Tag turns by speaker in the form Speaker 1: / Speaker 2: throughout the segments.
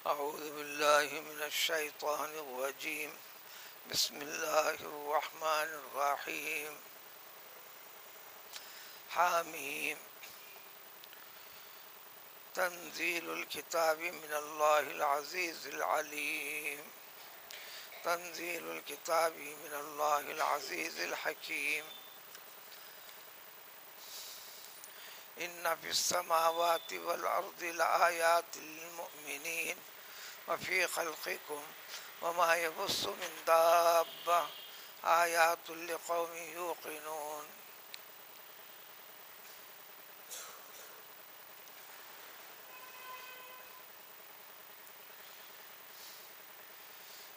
Speaker 1: أعوذ بالله من الشيطان الرجيم. بسم الله الرحمن الرحيم. حامیم. تنزيل الكتاب من الله العزيز العليم. تنزيل الكتاب من الله العزيز الحكيم. إن في السماوات والأرض لآيات للمؤمنين وفي خلقكم وما يبث من دابة آيات لقوم يوقنون.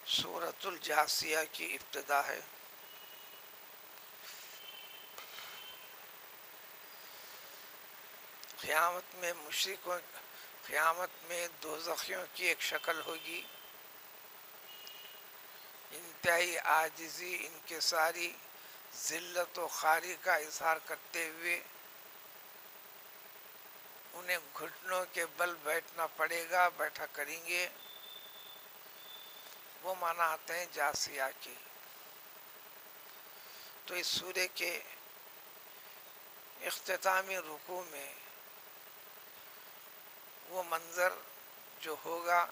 Speaker 1: سورۃ الجاثیہ کی ابتدا ہے۔ قیامت میں دوزخیوں کی ایک شکل ہوگی، انتہائی عاجزی، انکساری، ذلت و خواری کا اظہار کرتے ہوئے انہیں گھٹنوں کے بل بیٹھنا پڑے گا، بیٹھا کریں گے۔ وہ معنی آتے ہیں جاثیہ کی۔ تو اس سورے کے اختتامی رکوع میں وہ منظر جو ہوگا،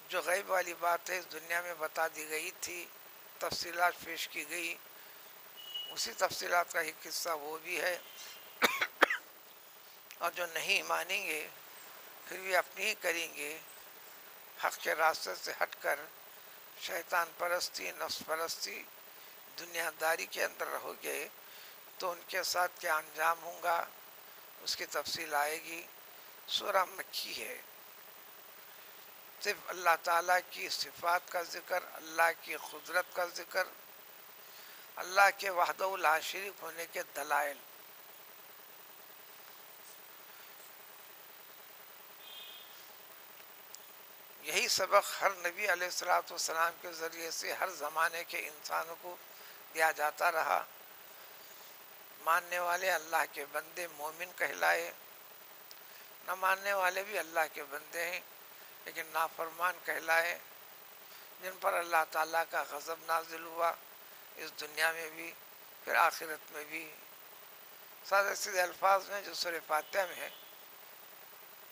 Speaker 1: جو غیب والی بات ہے اس دنیا میں بتا دی گئی تھی، تفصیلات پیش کی گئی، اسی تفصیلات کا ایک قصہ وہ بھی ہے۔ اور جو نہیں مانیں گے پھر بھی اپنی ہی کریں گے، حق کے راستے سے ہٹ کر شیطان پرستی، نفس پرستی، دنیا داری کے اندر رہو گے تو ان کے ساتھ کیا انجام ہوں گا، اس کی تفصیل آئے گی۔ سورہ مکی ہے، صرف اللہ تعالیٰ کی صفات کا ذکر، اللہ کی قدرت کا ذکر، اللہ کے وحدہ لا شریک ہونے کے دلائل۔ یہی سبق ہر نبی علیہ الصلوۃ والسلام کے ذریعے سے ہر زمانے کے انسانوں کو دیا جاتا رہا۔ ماننے والے اللہ کے بندے مومن کہلائے، نہ ماننے والے بھی اللہ کے بندے ہیں لیکن نافرمان کہلائے، جن پر اللہ تعالیٰ کا غضب نازل ہوا اس دنیا میں بھی پھر آخرت میں بھی۔ سادہ سیدھے الفاظ میں جو سورہ فاتحہ میں ہے،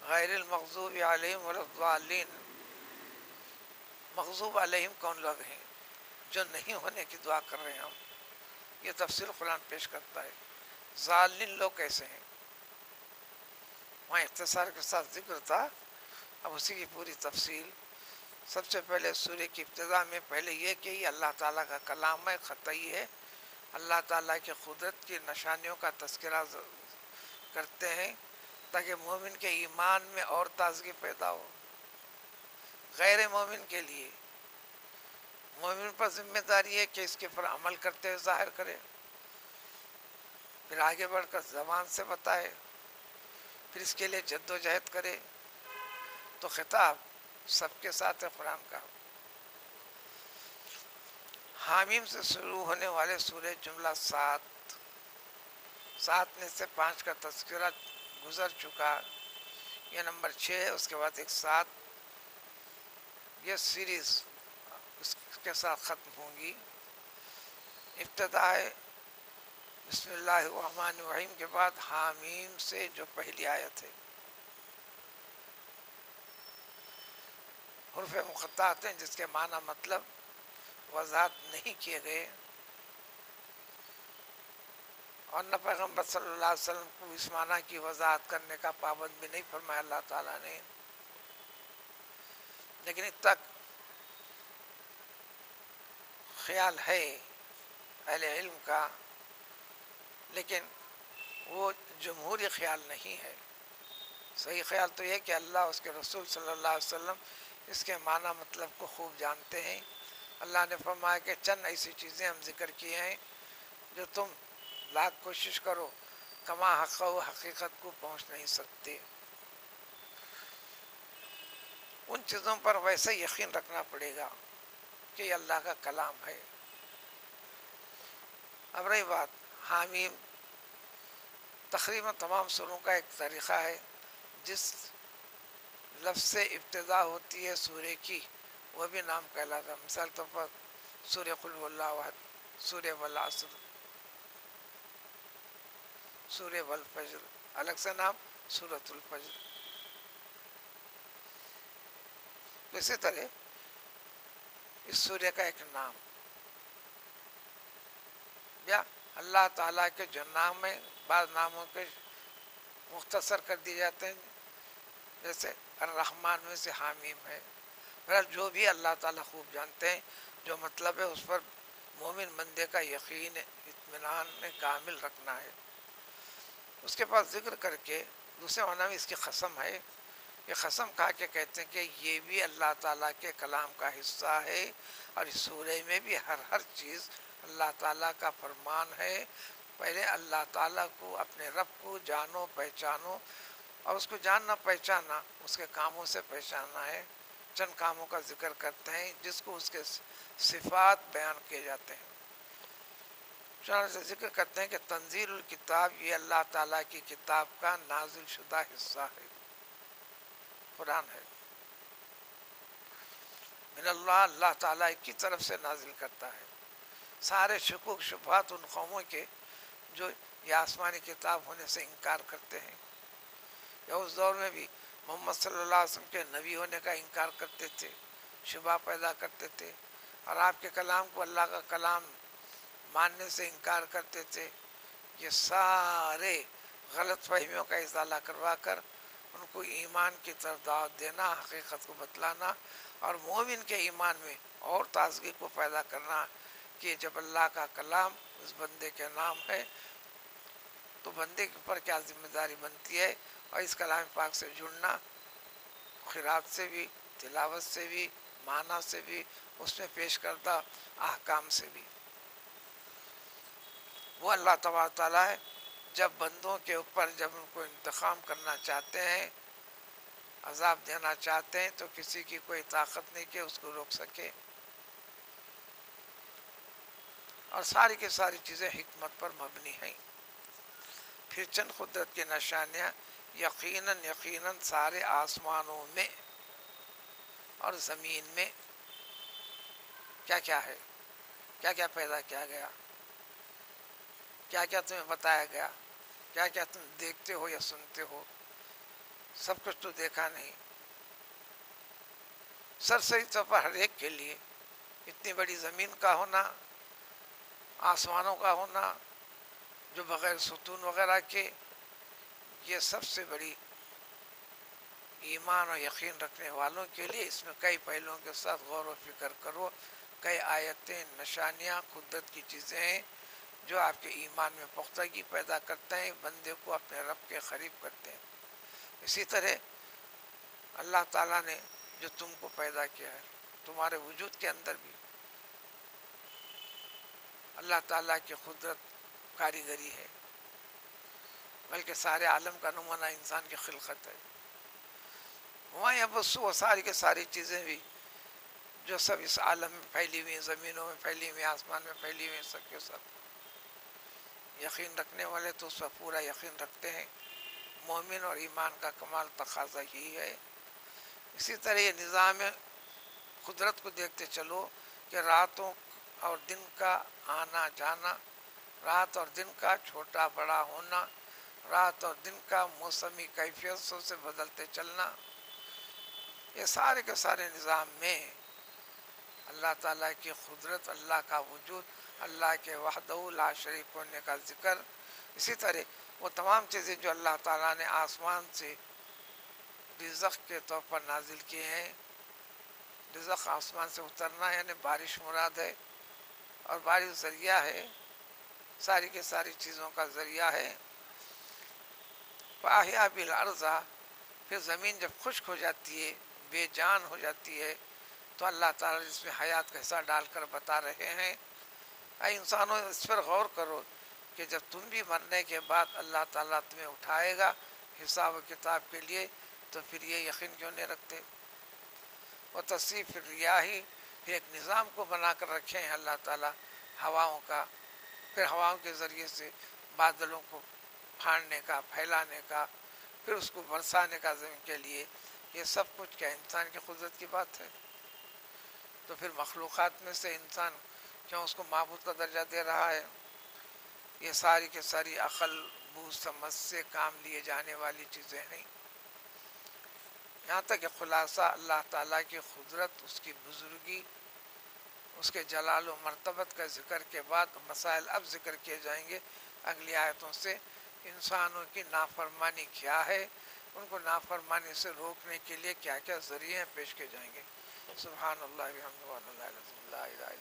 Speaker 1: غیر المغضوب علیہم ولا الضالین، مغضوب علیہم کون لوگ ہیں؟ جو نہیں ہونے کی دعا کر رہے ہیں ہم، یہ تفصیل قرآن پیش کرتا ہے۔ ضالین لوگ کیسے ہیں؟ وہاں اختصار کے ساتھ ذکر تھا، اب اسی کی پوری تفصیل۔ سب سے پہلے سورہ کی ابتدا میں پہلے یہ کہ یہ اللہ تعالیٰ کا کلام ہے، خطائی ہے، اللہ تعالیٰ کی قدرت کی نشانیوں کا تذکرہ کرتے ہیں تاکہ مومن کے ایمان میں اور تازگی پیدا ہو۔ غیر مومن کے لیے، مومن پر ذمہ داری ہے کہ اس کے پر عمل کرتے ہوئے ظاہر کرے، پھر آگے بڑھ کر زبان سے بتائے، پھر اس کے لیے جد و جہد کرے۔ تو خطاب سب کے ساتھ ہے قرآن کا۔ حامیم سے شروع ہونے والے سورہ جملہ 7 میں سے 5 کا تذکرہ گزر چکا، یہ نمبر 6 ہے، اس کے بعد ایک 7، یہ سیریز اس کے ساتھ ختم ہوں گی۔ ابتدا ہے بسم اللہ الرحمن الرحیم کے بعد حامیم سے جو پہلی آیت ہے۔ حروف مقطعات ہیں جس کے معنی مطلب وضاحت نہیں کیے گئے، اور نہ پیغمبر صلی اللہ علیہ وسلم کو اس معنی کی وضاحت کرنے کا پابند بھی نہیں فرمایا اللہ تعالیٰ نے۔ لیکن اب تک خیال ہے اہل علم کا، لیکن وہ جمہوری خیال نہیں ہے۔ صحیح خیال تو یہ کہ اللہ اس کے رسول صلی اللہ علیہ وسلم اس کے معنی مطلب کو خوب جانتے ہیں۔ اللہ نے فرمایا کہ چند ایسی چیزیں ہم ذکر کیے ہیں جو تم لاکھ کوشش کرو کما حق و حقیقت کو پہنچ نہیں سکتے۔ ان چیزوں پر ویسے یقین رکھنا پڑے گا کہ یہ اللہ کا کلام ہے۔ اب رہی بات حامیم، تقریباً تمام سوروں کا ایک طریقہ ہے، جس لفظ سے ابتدا ہوتی ہے سورہ کی، وہ بھی نام کہلاتا ہے. مثال طور پر سورہ قل هو اللہ احد، سورہ والعصر، سورہ والفجر، الگ سے نام سورۃ الفجر. اسی طرح اس سورہ کا ایک نام یا اللہ تعالیٰ کے جو نام ہیں بعض ناموں کے مختصر کر دیے جاتے ہیں، جیسے الرحمن میں سے حامیم ہے. جو بھی اللہ تعالیٰ خوب جانتے ہیں، جو مطلب ہے اس پر مومن بندے کا یقین اطمینان کامل رکھنا ہے. اس کے بعد ذکر کر کے دوسرے معنی میں اس کی قسم ہے. یہ قسم کھا کے کہتے ہیں کہ یہ بھی اللہ تعالیٰ کے کلام کا حصہ ہے، اور اس سورہ میں بھی ہر چیز اللہ تعالیٰ کا فرمان ہے. پہلے اللہ تعالیٰ کو، اپنے رب کو جانو پہچانو، اور اس کو جاننا پہچاننا اس کے کاموں سے پہچاننا ہے. چند کاموں کا ذکر کرتے ہیں جس کو اس کے صفات بیان کیے جاتے ہیں. سے ذکر کرتے ہیں کہ تنزیل الکتاب یہ اللہ تعالیٰ کی کتاب کا نازل شدہ حصہ ہے، قرآن ہے. من اللہ، اللہ تعالیٰ کی طرف سے نازل کرتا ہے. سارے شکوک شبہات ان قوموں کے جو یہ آسمانی کتاب ہونے سے انکار کرتے ہیں، یا اس دور میں بھی محمد صلی اللہ علیہ وسلم کے نبی ہونے کا انکار کرتے تھے، شبہ پیدا کرتے تھے، اور آپ کے کلام کو اللہ کا کلام ماننے سے انکار کرتے تھے. یہ سارے غلط فہمیوں کا ازالہ کروا کر ان کو ایمان کی طرف دعوت دینا، حقیقت کو بتلانا، اور مومن کے ایمان میں اور تازگی کو پیدا کرنا کہ جب اللہ کا کلام اس بندے کے نام ہے تو بندے کے اوپر کیا ذمہ داری بنتی ہے، اور اس کلام پاک سے جڑنا، قرات سے بھی، تلاوت سے بھی، معنی سے بھی، اس میں پیش کردہ احکام سے بھی. وہ اللہ تبارک تعالیٰ ہے جب بندوں کے اوپر جب ان کو انتقام کرنا چاہتے ہیں، عذاب دینا چاہتے ہیں، تو کسی کی کوئی طاقت نہیں کہ اس کو روک سکے. اور ساری کی ساری چیزیں حکمت پر مبنی ہیں. پھر چند قدرت کی نشانیاں، یقیناً سارے آسمانوں میں اور زمین میں کیا کیا ہے، کیا کیا پیدا کیا گیا، کیا کیا تمہیں بتایا گیا، کیا کیا تم دیکھتے ہو یا سنتے ہو، سب کچھ تو دیکھا نہیں. سرسری طور پر ہر ایک کے لیے اتنی بڑی زمین کا ہونا، آسمانوں کا ہونا جو بغیر ستون وغیرہ کے، یہ سب سے بڑی ایمان اور یقین رکھنے والوں کے لیے اس میں کئی پہلوؤں کے ساتھ غور و فکر کرو. کئی آیتیں، نشانیاں، قدرت کی چیزیں ہیں جو آپ کے ایمان میں پختگی پیدا کرتے ہیں، بندے کو اپنے رب کے قریب کرتے ہیں. اسی طرح اللہ تعالیٰ نے جو تم کو پیدا کیا ہے، تمہارے وجود کے اندر بھی اللہ تعالیٰ کی قدرت کاریگری ہے، بلکہ سارے عالم کا نمونہ انسان کی خلقت ہے. وہاں یبس، وہ ساری کے ساری چیزیں بھی جو سب اس عالم میں پھیلی ہوئی، زمینوں میں پھیلی ہوئی، آسمان میں پھیلی ہوئی، سب کے سب یقین رکھنے والے تو اس پر پورا یقین رکھتے ہیں. مومن اور ایمان کا کمال تقاضا یہی ہے. اسی طرح یہ نظام قدرت کو دیکھتے چلو کہ راتوں اور دن کا آنا جانا، رات اور دن کا چھوٹا بڑا ہونا، رات اور دن کا موسمی کیفیتوں سے بدلتے چلنا، یہ سارے کے سارے نظام میں اللہ تعالیٰ کی قدرت، اللہ کا وجود، اللہ کے وحدہ لا شریک ہونے کا ذکر. اسی طرح وہ تمام چیزیں جو اللہ تعالیٰ نے آسمان سے رزق کے طور پر نازل کیے ہیں. رزق آسمان سے اترنا یعنی بارش مراد ہے، اور بارش ذریعہ ہے، ساری کے ساری چیزوں کا ذریعہ ہے. فاحیا بالارض، پھر زمین جب خشک ہو جاتی ہے، بے جان ہو جاتی ہے، تو اللہ تعالیٰ اس میں حیات کا حصہ ڈال کر بتا رہے ہیں اے انسانوں اس پر غور کرو کہ جب تم بھی مرنے کے بعد اللہ تعالیٰ تمہیں اٹھائے گا حساب و کتاب کے لیے، تو پھر یہ یقین کیوں نہیں رکھتے. اور تصریف ریاحی، پھر ایک نظام کو بنا کر رکھے ہیں اللہ تعالیٰ ہواؤں کا، پھر ہواؤں کے ذریعے سے بادلوں کو پھاڑنے کا، پھیلانے کا، پھر اس کو برسانے کا زمین کے لیے، یہ سب کچھ کیا انسان کی قدرت کی بات ہے؟ تو پھر مخلوقات میں سے انسان کیوں اس کو معبود کا درجہ دے رہا ہے؟ یہ ساری کے ساری عقل بوجھ سمجھ سے کام لیے جانے والی چیزیں ہیں۔ یہاں تک کہ خلاصہ اللہ تعالیٰ کی قدرت، اس کی بزرگی، اس کے جلال و مرتبت کا ذکر کے بعد مسائل اب ذکر کیے جائیں گے اگلی آیتوں سے۔ انسانوں کی نافرمانی کیا ہے، ان کو نافرمانی سے روکنے کے لیے کیا کیا ذریعے پیش کیے جائیں گے۔ سبحان اللہ وبحمدہ، لا الہ الا اللہ۔